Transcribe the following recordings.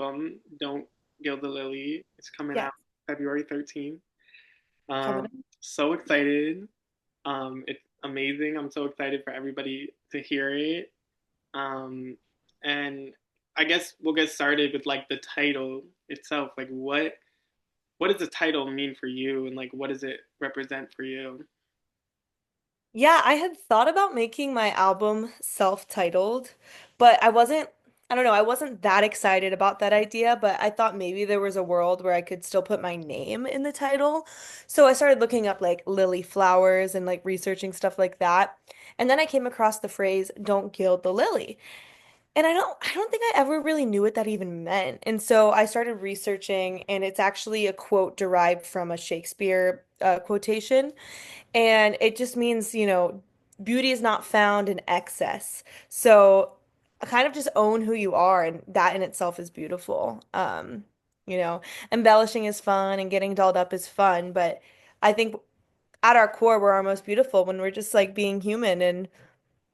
album, Don't Gild the Lily. It's coming Yeah, out February 13th. coming Um, up. so excited. It's amazing. I'm so excited for everybody to hear it. Um, and I guess we'll get started with like the title itself. Like what does the title mean for you and like what does it represent for you? Yeah, I had thought about making my album self-titled, but I don't know, I wasn't that excited about that idea, but I thought maybe there was a world where I could still put my name in the title. So I started looking up like lily flowers and like researching stuff like that. And then I came across the phrase, "Don't gild the lily." And I don't think I ever really knew what that even meant. And so I started researching, and it's actually a quote derived from a Shakespeare quotation. And it just means, beauty is not found in excess. So kind of just own who you are, and that in itself is beautiful. You know, embellishing is fun and getting dolled up is fun, but I think at our core, we're our most beautiful when we're just like being human, and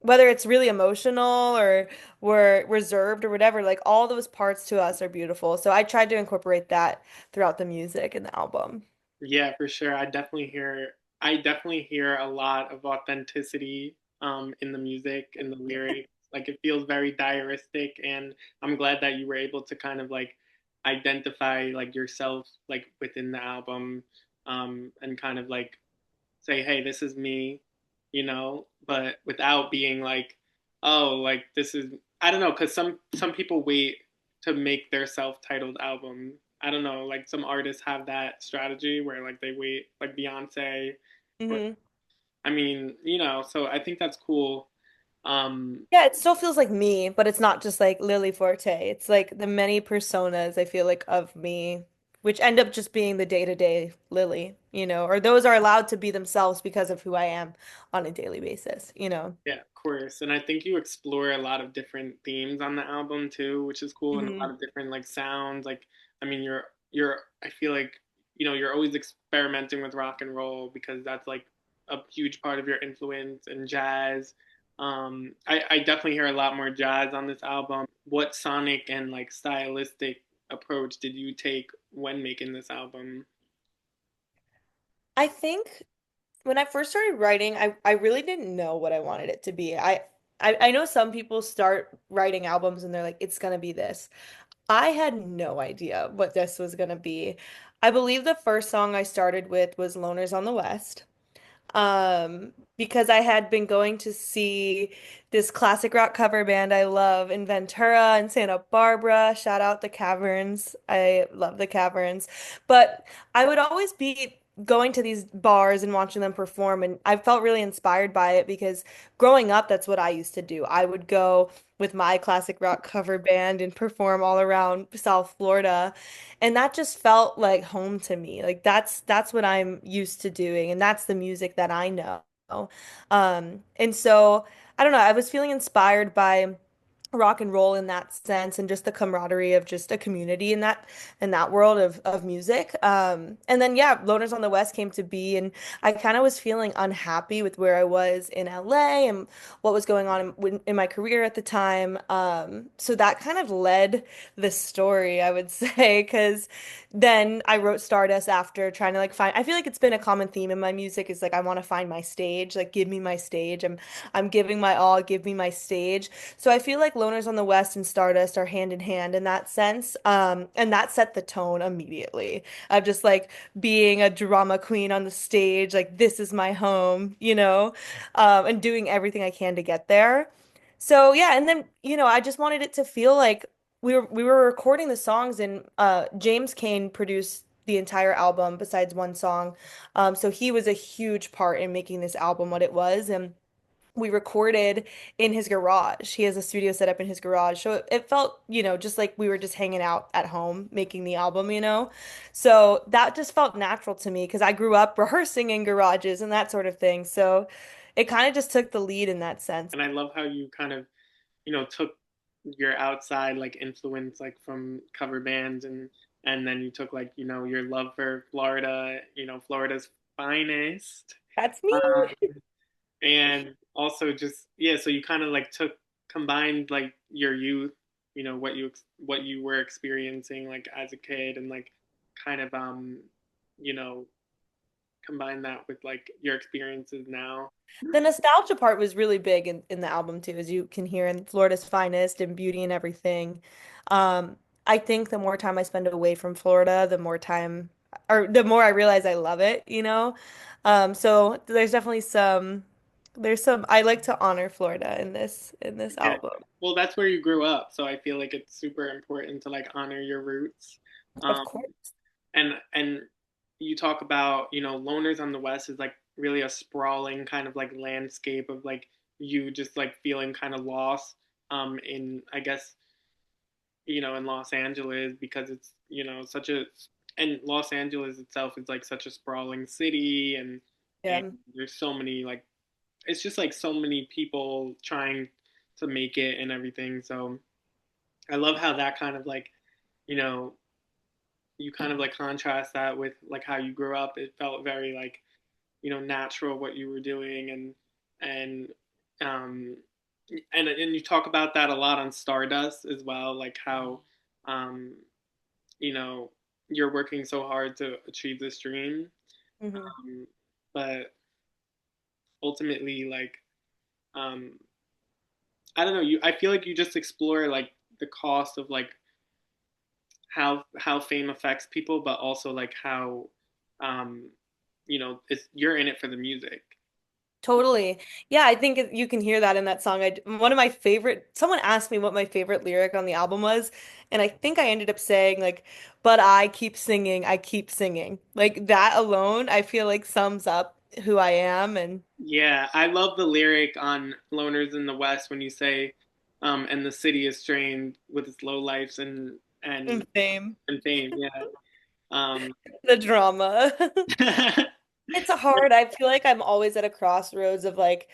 whether it's really emotional or we're reserved or whatever, like all those parts to us are beautiful. So I tried to incorporate that throughout the music and the album. Yeah, for sure. I definitely hear a lot of authenticity in the music, in the lyrics. Like it feels very diaristic, and I'm glad that you were able to kind of like identify like yourself like within the album, and kind of like say, hey, this is me, but without being like, oh, like this is I don't know, because some people wait to make their self-titled album. I don't know, like some artists have that strategy where like they wait, like Beyonce, or Hmm. I mean, so I think that's cool. Um, Yeah, it still feels like me, but it's not just like Lily Forte. It's like the many personas I feel like of me, which end up just being the day-to-day Lily, or those are allowed to be themselves because of who I am on a daily basis. yeah, of course. And I think you explore a lot of different themes on the album too, which is cool, and a lot Hmm. of different like sounds. Like, I mean, you're I feel like, you're always experimenting with rock and roll because that's like a huge part of your influence, and jazz. I definitely hear a lot more jazz on this album. What sonic and like stylistic approach did you take when making this album? I think when I first started writing, I really didn't know what I wanted it to be. I know some people start writing albums and they're like, it's gonna be this. I had no idea what this was gonna be. I believe the first song I started with was Loners on the West. Because I had been going to see this classic rock cover band I love in Ventura and Santa Barbara. Shout out the Caverns. I love the Caverns. But I would always be going to these bars and watching them perform, and I felt really inspired by it because growing up, that's what I used to do. I would go with my classic rock cover band and perform all around South Florida. And that just felt like home to me. Like that's what I'm used to doing, and that's the music that I know. And so I don't know, I was feeling inspired by rock and roll in that sense and just the camaraderie of just a community in that world of music. And then yeah, Loners on the West came to be, and I kind of was feeling unhappy with where I was in LA and what was going on in my career at the time. So that kind of led the story, I would say, because then I wrote Stardust after trying to like find, I feel like it's been a common theme in my music is like I want to find my stage, like give me my stage. I'm giving my all, give me my stage. So I feel like Loners on the West and Stardust are hand in hand in that sense. And that set the tone immediately of just like being a drama queen on the stage, like this is my home, and doing everything I can to get there. So yeah, and then, I just wanted it to feel like we were recording the songs, and James Kane produced the entire album besides one song. So he was a huge part in making this album what it was. And we recorded in his garage. He has a studio set up in his garage. So it felt, just like we were just hanging out at home making the album. So that just felt natural to me because I grew up rehearsing in garages and that sort of thing. So it kind of just took the lead in that sense. And I love how you kind of, took your outside like influence like from cover bands, and then you took like, your love for Florida, Florida's finest. That's me. Um, and also just, yeah, so you kind of like combined like your youth what you were experiencing like as a kid, and like kind of you know combine that with like your experiences now. The nostalgia part was really big in the album too, as you can hear in Florida's Finest and Beauty and Everything. I think the more time I spend away from Florida, the more time, or the more I realize I love it, you know? So there's definitely I like to honor Florida in this Yeah. album. Well, that's where you grew up, so I feel like it's super important to like honor your roots. Of Um, course. and you talk about, Loners on the West is like really a sprawling kind of like landscape of like you just like feeling kind of lost in, I guess, in Los Angeles, because it's, such a and Los Angeles itself is like such a sprawling city, and Yeah. there's so many like it's just like so many people trying to make it and everything. So I love how that kind of like, you know, you kind of like contrast that with like how you grew up. It felt very like, natural what you were doing, and um and you talk about that a lot on Stardust as well, like how um you know you're working so hard to achieve this dream. Hmm. But ultimately, like, um I don't know, I feel like you just explore like the cost of like how fame affects people, but also like how um you're in it for the music. Totally. Yeah, I think you can hear that in that song. One of my favorite, someone asked me what my favorite lyric on the album was, and I think I ended up saying like, but I keep singing, I keep singing. Like that alone, I feel like sums up who I am Yeah, I love the lyric on Loners in the West when you say, and the city is strained with its low lives and fame, and fame. Yeah. Um, the drama. It's hard. I feel like I'm always at a crossroads of like,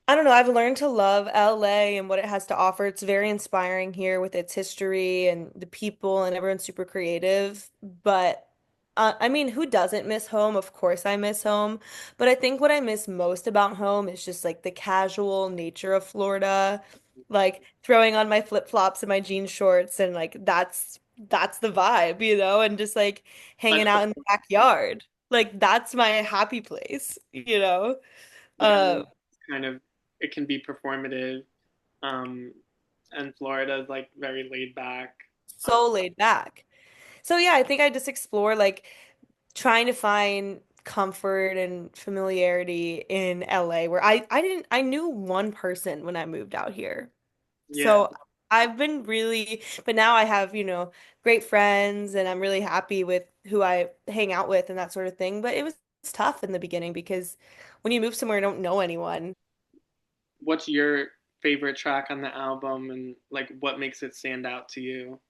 I don't know. I've learned to love LA and what it has to offer. It's very inspiring here with its history and the people, and everyone's super creative. But I mean, who doesn't miss home? Of course, I miss home. But I think what I miss most about home is just like the casual nature of Florida, like throwing on my flip-flops and my jean shorts, and like that's the vibe, you know, and just like hanging out in the backyard. Like that's my happy place, you know. yeah, Um, it's kind of it can be performative, um, and Florida is like very laid back. Um, so laid back. So yeah, I think I just explore like trying to find comfort and familiarity in LA where I knew one person when I moved out here. yeah, So I've been really, but now I have, you know, great friends and I'm really happy with who I hang out with and that sort of thing. But it was tough in the beginning because when you move somewhere, you don't know anyone. what's your favorite track on the album, and like what makes it stand out to you?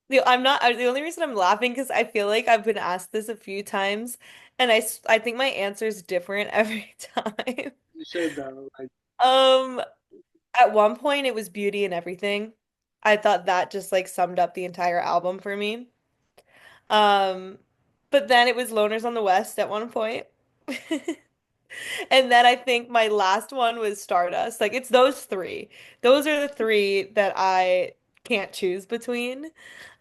The only reason I'm laughing because I feel like I've been asked this a few times and I think my answer is different every time. You should though. Like, Um, at one point it was Beauty and Everything. I thought that just like summed up the entire album for me. Um, but then it was Loners on the West at one point. And then I think my last one was Stardust. Like it's those three. Those are the three that I can't choose between.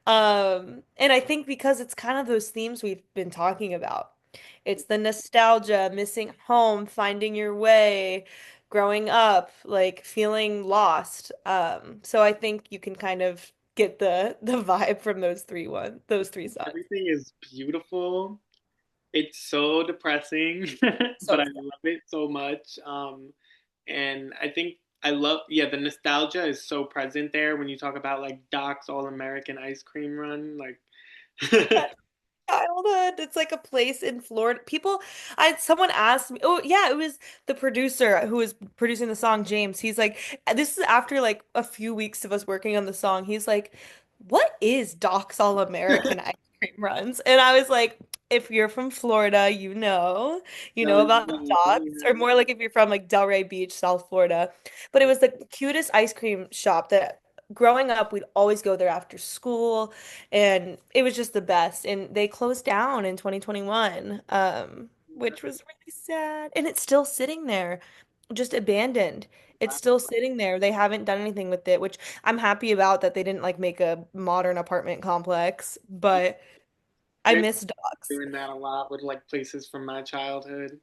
And I think because it's kind of those themes we've been talking about. It's the nostalgia, missing home, finding your way, growing up, like feeling lost. So I think you can kind of get the vibe from those three songs. everything is beautiful. It's so depressing, but So I love it so much. And I think I love, yeah, the nostalgia is so present there when you talk about like Doc's All American Ice Cream Run. Like, sad. Childhood. It's like a place in Florida. Someone asked me, oh yeah, it was the producer who was producing the song, James. He's like, this is after like a few weeks of us working on the song. He's like, what is Doc's All American Ice Cream Runs? And I was like, if you're from Florida, you know Delaware, about Doc's, or yeah. more like if you're from like Delray Beach, South Florida. But it was the cutest ice cream shop that growing up, we'd always go there after school and it was just the best. And they closed down in 2021, which was really sad. And it's still sitting there. just abandoned. It's Wow. still sitting there. They haven't done anything with it, which I'm happy about that they didn't like make a modern apartment complex, but I They're miss dogs. doing that a lot with like places from my childhood.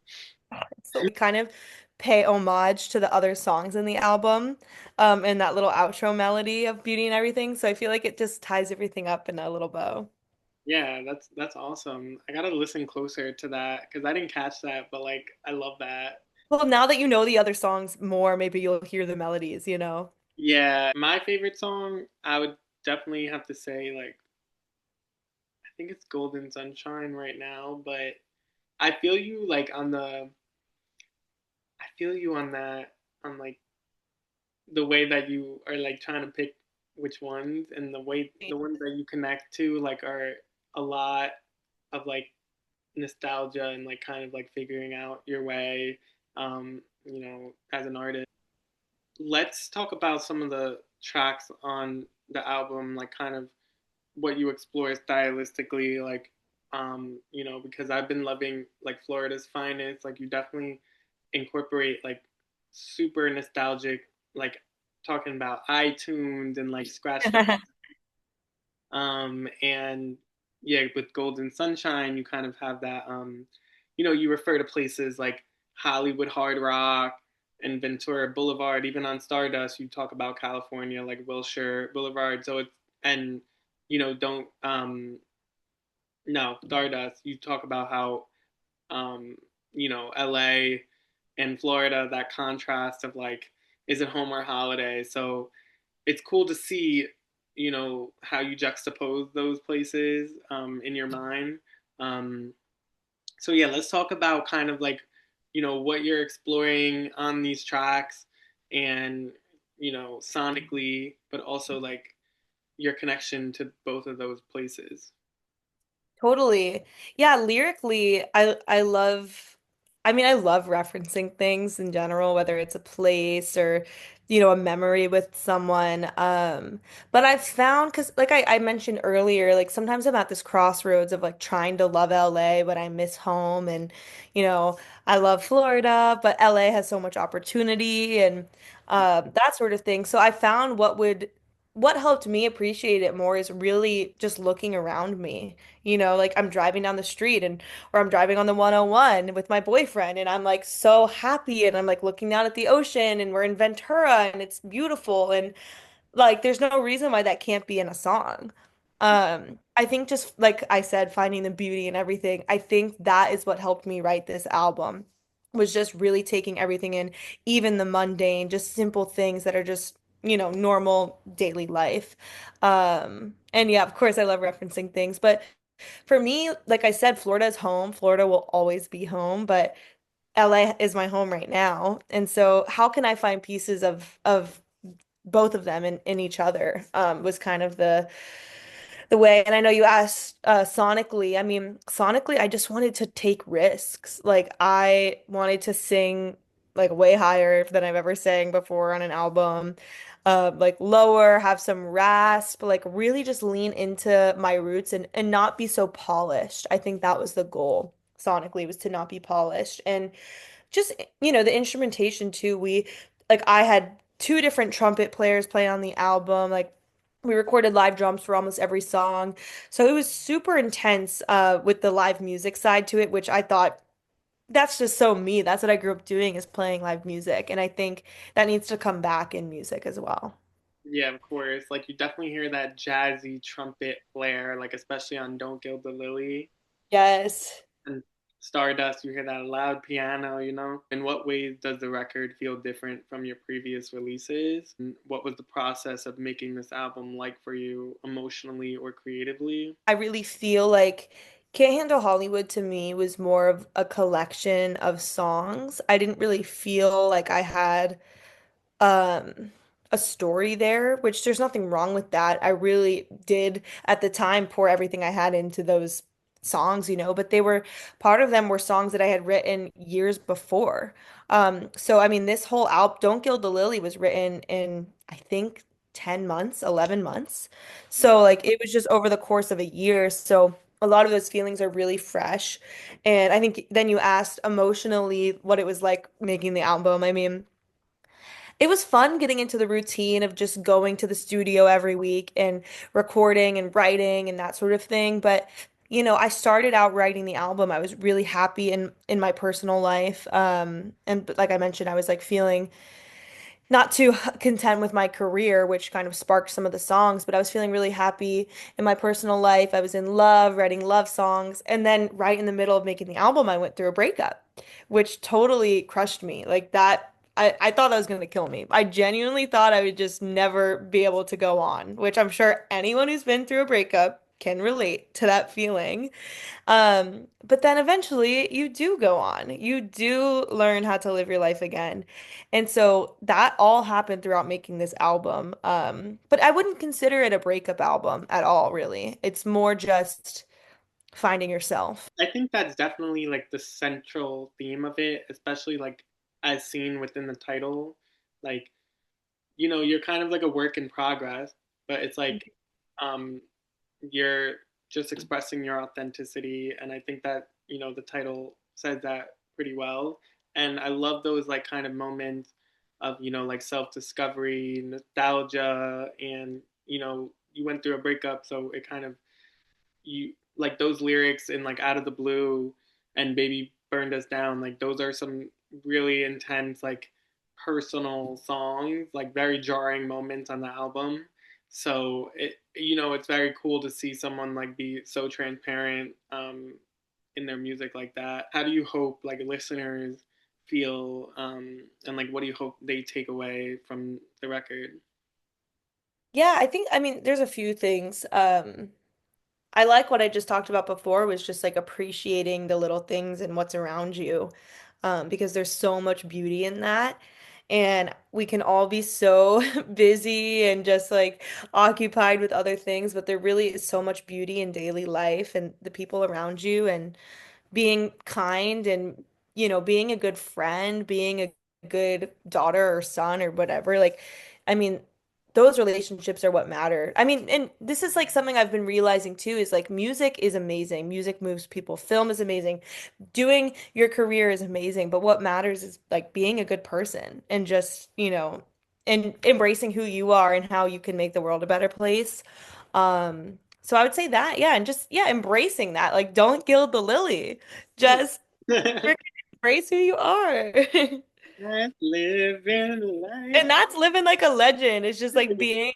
So we kind of pay homage to the other songs in the album, and that little outro melody of Beauty and Everything. So I feel like it just ties everything up in a little bow. Yeah, that's awesome. I gotta listen closer to that because I didn't catch that, but like I love that. Well, now that you know the other songs more, maybe you'll hear the melodies, you know? Yeah, my favorite song, I would definitely have to say like I think it's Golden Sunshine right now, but I feel you like on the I feel you on that on like the way that you are like trying to pick which ones and the way the ones that you connect to like are a lot of like nostalgia and like kind of like figuring out your way as an artist. Let's talk about some of the tracks on the album, like kind of what you explore stylistically, like because I've been loving like Florida's Finest. Like you definitely incorporate like super nostalgic, like talking about iTunes and like scratch the and yeah, with Golden Sunshine, you kind of have that you refer to places like Hollywood Hard Rock and Ventura Boulevard. Even on Stardust, you talk about California, like Wilshire Boulevard. So it's and don't no Stardust. You talk about how LA and Florida, that contrast of like, is it home or holiday? So it's cool to see, how you juxtapose those places in your mind. Um, so yeah, let's talk about kind of like, what you're exploring on these tracks and, sonically, but also like your connection to both of those places. Totally. Yeah, lyrically, I love referencing things in general, whether it's a place or, a memory with someone. But I've found, because like I mentioned earlier, like sometimes I'm at this crossroads of like trying to love LA, but I miss home and, you know, I love Florida, but LA has so much opportunity and that sort of thing. So I found what helped me appreciate it more is really just looking around me. Like I'm driving down the street or I'm driving on the 101 with my boyfriend and I'm like so happy and I'm like looking out at the ocean and we're in Ventura and it's beautiful and like there's no reason why that can't be in a song. I think just like I said, finding the beauty and everything, I think that is what helped me write this album, was just really taking everything in, even the mundane, just simple things that are just, normal daily life. And yeah, of course I love referencing things, but for me, like I said, Florida is home. Florida will always be home, but LA is my home right now. And so how can I find pieces of both of them in each other? Was kind of the way. And I know you asked sonically. I mean, sonically, I just wanted to take risks. Like I wanted to sing like way higher than I've ever sang before on an album. Like lower, have some rasp, like really just lean into my roots and not be so polished. I think that was the goal sonically, was to not be polished. And just, the instrumentation too. Like I had two different trumpet players play on the album. Like we recorded live drums for almost every song. So it was super intense with the live music side to it, which I thought that's just so me. That's what I grew up doing, is playing live music. And I think that needs to come back in music as well. Yeah, of course. Like you definitely hear that jazzy trumpet flair, like especially on "Don't Gild the Lily" Yes. and "Stardust." You hear that loud piano. In what ways does the record feel different from your previous releases? And what was the process of making this album like for you emotionally or creatively? I really feel like Can't Handle Hollywood to me was more of a collection of songs. I didn't really feel like I had um a story there, which there's nothing wrong with that. I really did at the time pour everything I had into those songs, but part of them were songs that I had written years before. So I mean this whole album, Don't Gild the Lily, was written in I think 10 months, 11 months. So Wow. like it was just over the course of a year. So a lot of those feelings are really fresh. And I think then you asked emotionally what it was like making the album. I mean, it was fun getting into the routine of just going to the studio every week and recording and writing and that sort of thing. But, I started out writing the album. I was really happy in my personal life. And like I mentioned, I was like feeling not too content with my career, which kind of sparked some of the songs, but I was feeling really happy in my personal life. I was in love, writing love songs. And then right in the middle of making the album, I went through a breakup, which totally crushed me. Like that, I thought that was going to kill me. I genuinely thought I would just never be able to go on, which I'm sure anyone who's been through a breakup can relate to that feeling. But then eventually you do go on. You do learn how to live your life again. And so that all happened throughout making this album. But I wouldn't consider it a breakup album at all, really. It's more just finding yourself. I think that's definitely like the central theme of it, especially like as seen within the title. Like, you're kind of like a work in progress, but it's like um you're just expressing your authenticity, and I think that, the title says that pretty well. And I love those like kind of moments of, like self-discovery, nostalgia, and you went through a breakup, so it kind of, you like those lyrics in like Out of the Blue and Baby Burned Us Down, like those are some really intense, like personal songs, like very jarring moments on the album. So it's very cool to see someone like be so transparent in their music like that. How do you hope like listeners feel, and like what do you hope they take away from the record? Yeah, I mean, there's a few things. I like what I just talked about before was just like appreciating the little things and what's around you, because there's so much beauty in that. And we can all be so busy and just like occupied with other things, but there really is so much beauty in daily life and the people around you and being kind and, being a good friend, being a good daughter or son or whatever. Like, I mean, those relationships are what matter. I mean, and this is like something I've been realizing too is like music is amazing. Music moves people. Film is amazing. Doing your career is amazing. But what matters is like being a good person and just, and embracing who you are and how you can make the world a better place. So I would say that, yeah, and just yeah, embracing that. Like don't gild the lily. Just freaking embrace who you are. Let's live in life. And that's living like a legend. It's just like being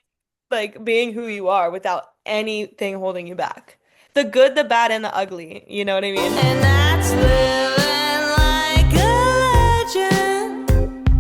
who you are without anything holding you back. The good, the bad, and the ugly. You know what I mean? And that's